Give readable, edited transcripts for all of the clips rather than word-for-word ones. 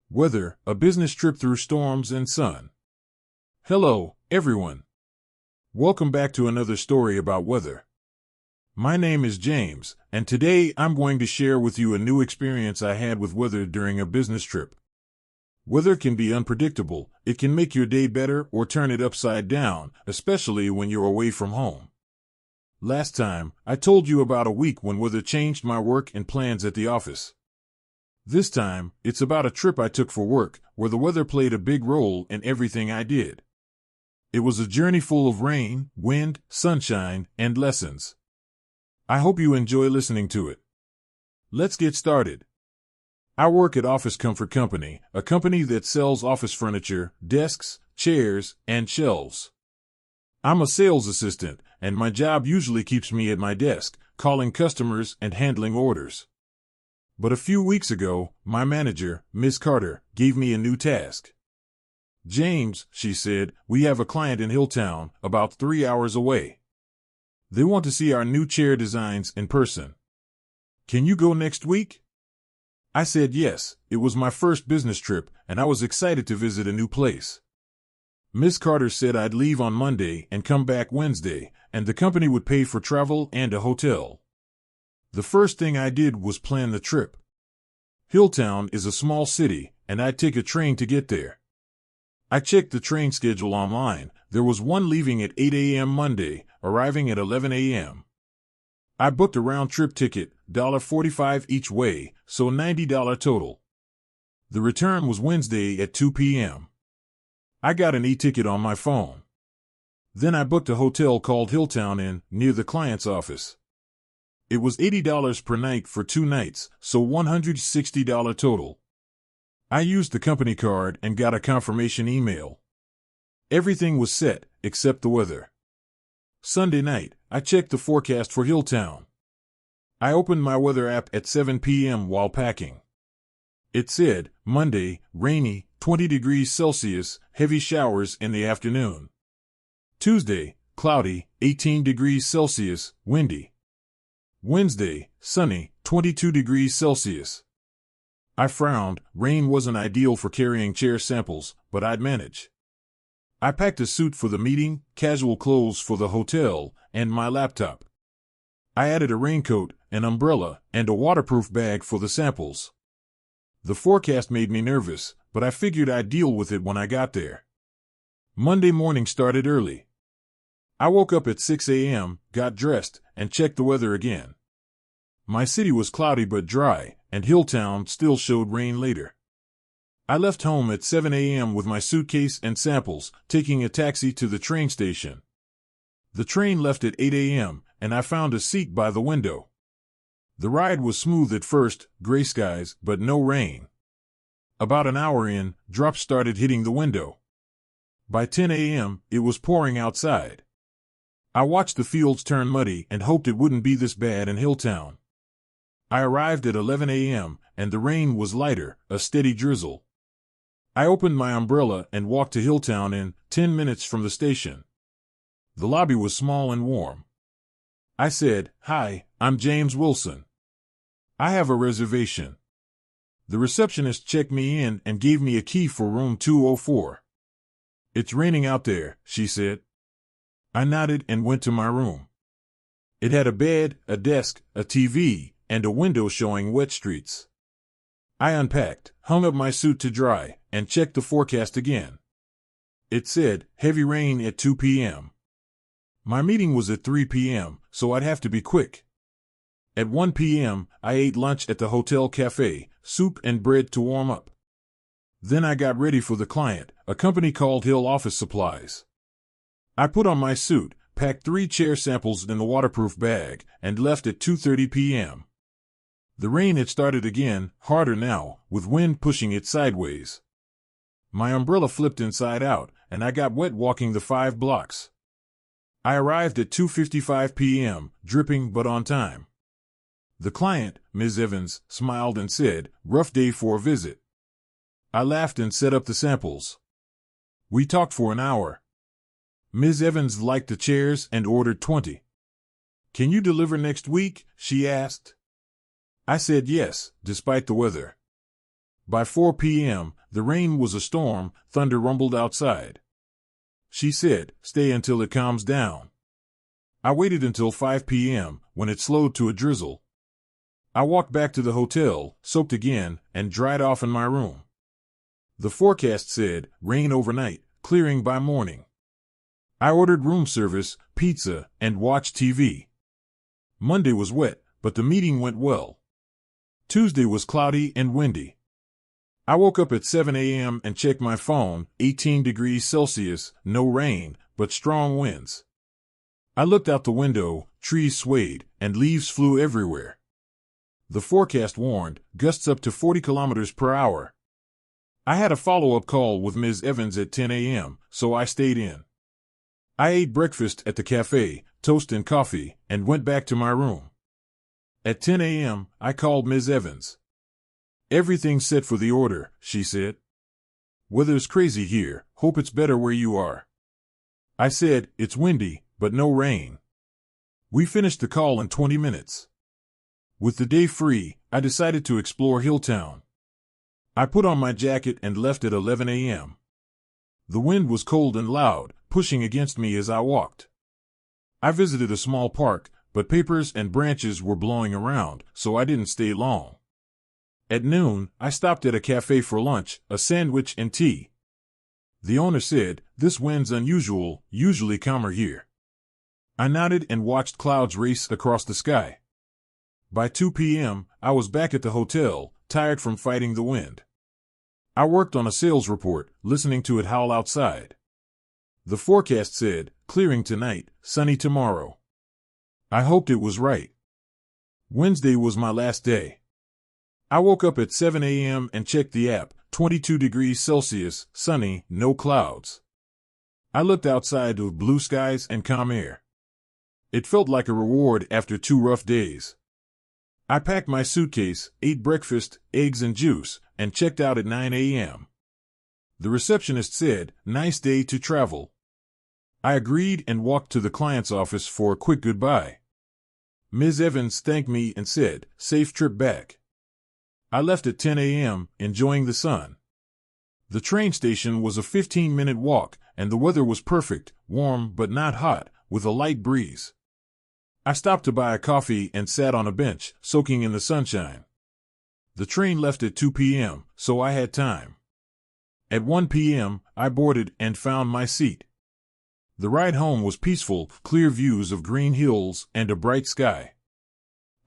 Weather, a business trip through storms and sun. Hello, everyone. Welcome back to another story about weather. My name is James, and today I'm going to share with you a new experience I had with weather during a business trip. Weather can be unpredictable. It can make your day better or turn it upside down, especially when you're away from home. Last time, I told you about a week when weather changed my work and plans at the office. This time, it's about a trip I took for work, where the weather played a big role in everything I did. It was a journey full of rain, wind, sunshine, and lessons. I hope you enjoy listening to it. Let's get started. I work at Office Comfort Company, a company that sells office furniture, desks, chairs, and shelves. I'm a sales assistant, and my job usually keeps me at my desk, calling customers and handling orders. But a few weeks ago, my manager, Ms. Carter, gave me a new task. James, she said, we have a client in Hilltown, about 3 hours away. They want to see our new chair designs in person. Can you go next week? I said yes. It was my first business trip, and I was excited to visit a new place. Ms. Carter said I'd leave on Monday and come back Wednesday, and the company would pay for travel and a hotel. The first thing I did was plan the trip. Hilltown is a small city, and I'd take a train to get there. I checked the train schedule online. There was one leaving at 8 a.m. Monday, arriving at 11 a.m. I booked a round-trip ticket, $1.45 each way, so $90 total. The return was Wednesday at 2 p.m. I got an e-ticket on my phone. Then I booked a hotel called Hilltown Inn, near the client's office. It was $80 per night for 2 nights, so $160 total. I used the company card and got a confirmation email. Everything was set, except the weather. Sunday night, I checked the forecast for Hilltown. I opened my weather app at 7 p.m. while packing. It said, Monday, rainy, 20 degrees Celsius, heavy showers in the afternoon. Tuesday, cloudy, 18 degrees Celsius, windy. Wednesday, sunny, 22 degrees Celsius. I frowned. Rain wasn't ideal for carrying chair samples, but I'd manage. I packed a suit for the meeting, casual clothes for the hotel, and my laptop. I added a raincoat, an umbrella, and a waterproof bag for the samples. The forecast made me nervous, but I figured I'd deal with it when I got there. Monday morning started early. I woke up at 6 a.m., got dressed, and checked the weather again. My city was cloudy but dry, and Hilltown still showed rain later. I left home at 7 a.m. with my suitcase and samples, taking a taxi to the train station. The train left at 8 a.m., and I found a seat by the window. The ride was smooth at first, gray skies, but no rain. About an hour in, drops started hitting the window. By 10 a.m., it was pouring outside. I watched the fields turn muddy and hoped it wouldn't be this bad in Hilltown. I arrived at 11 a.m., and the rain was lighter, a steady drizzle. I opened my umbrella and walked to Hilltown Inn, 10 minutes from the station. The lobby was small and warm. I said, "Hi, I'm James Wilson. I have a reservation." The receptionist checked me in and gave me a key for room 204. "It's raining out there," she said. I nodded and went to my room. It had a bed, a desk, a TV, and a window showing wet streets. I unpacked, hung up my suit to dry, and checked the forecast again. It said, heavy rain at 2 p.m. My meeting was at 3 p.m., so I'd have to be quick. At 1 p.m., I ate lunch at the hotel cafe, soup and bread to warm up. Then I got ready for the client, a company called Hill Office Supplies. I put on my suit, packed 3 chair samples in the waterproof bag, and left at 2:30 p.m. The rain had started again, harder now, with wind pushing it sideways. My umbrella flipped inside out, and I got wet walking the 5 blocks. I arrived at 2:55 p.m., dripping but on time. The client, Ms. Evans, smiled and said, "Rough day for a visit." I laughed and set up the samples. We talked for an hour. Ms. Evans liked the chairs and ordered 20. "Can you deliver next week?" she asked. I said yes, despite the weather. By 4 p.m., the rain was a storm, thunder rumbled outside. She said, "Stay until it calms down." I waited until 5 p.m., when it slowed to a drizzle. I walked back to the hotel, soaked again, and dried off in my room. The forecast said, rain overnight, clearing by morning. I ordered room service, pizza, and watched TV. Monday was wet, but the meeting went well. Tuesday was cloudy and windy. I woke up at 7 a.m. and checked my phone, 18 degrees Celsius, no rain, but strong winds. I looked out the window, trees swayed, and leaves flew everywhere. The forecast warned, gusts up to 40 kilometers per hour. I had a follow-up call with Ms. Evans at 10 a.m., so I stayed in. I ate breakfast at the cafe, toast and coffee, and went back to my room. At 10 a.m., I called Ms. Evans. "Everything's set for the order," she said. "Weather's crazy here, hope it's better where you are." I said, "It's windy, but no rain." We finished the call in 20 minutes. With the day free, I decided to explore Hilltown. I put on my jacket and left at 11 a.m. The wind was cold and loud, pushing against me as I walked. I visited a small park, but papers and branches were blowing around, so I didn't stay long. At noon, I stopped at a cafe for lunch, a sandwich and tea. The owner said, "This wind's unusual, usually calmer here." I nodded and watched clouds race across the sky. By 2 p.m., I was back at the hotel, tired from fighting the wind. I worked on a sales report, listening to it howl outside. The forecast said, clearing tonight, sunny tomorrow. I hoped it was right. Wednesday was my last day. I woke up at 7 a.m. and checked the app, 22 degrees Celsius, sunny, no clouds. I looked outside with blue skies and calm air. It felt like a reward after 2 rough days. I packed my suitcase, ate breakfast, eggs and juice, and checked out at 9 a.m. The receptionist said, "Nice day to travel." I agreed and walked to the client's office for a quick goodbye. Ms. Evans thanked me and said, "Safe trip back." I left at 10 a.m., enjoying the sun. The train station was a 15-minute walk, and the weather was perfect, warm but not hot, with a light breeze. I stopped to buy a coffee and sat on a bench, soaking in the sunshine. The train left at 2 p.m., so I had time. At 1 p.m., I boarded and found my seat. The ride home was peaceful, clear views of green hills and a bright sky.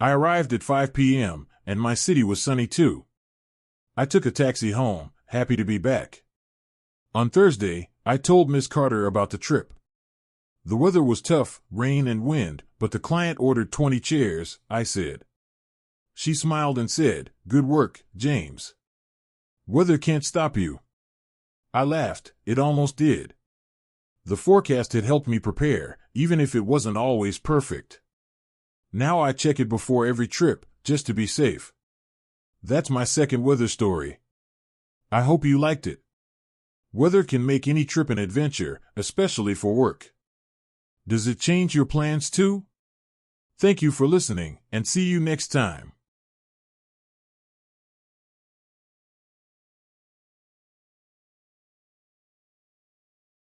I arrived at 5 p.m., and my city was sunny too. I took a taxi home, happy to be back. On Thursday, I told Miss Carter about the trip. The weather was tough, rain and wind, but the client ordered 20 chairs, I said. She smiled and said, "Good work, James. Weather can't stop you." I laughed, it almost did. The forecast had helped me prepare, even if it wasn't always perfect. Now I check it before every trip, just to be safe. That's my second weather story. I hope you liked it. Weather can make any trip an adventure, especially for work. Does it change your plans too? Thank you for listening, and see you next time.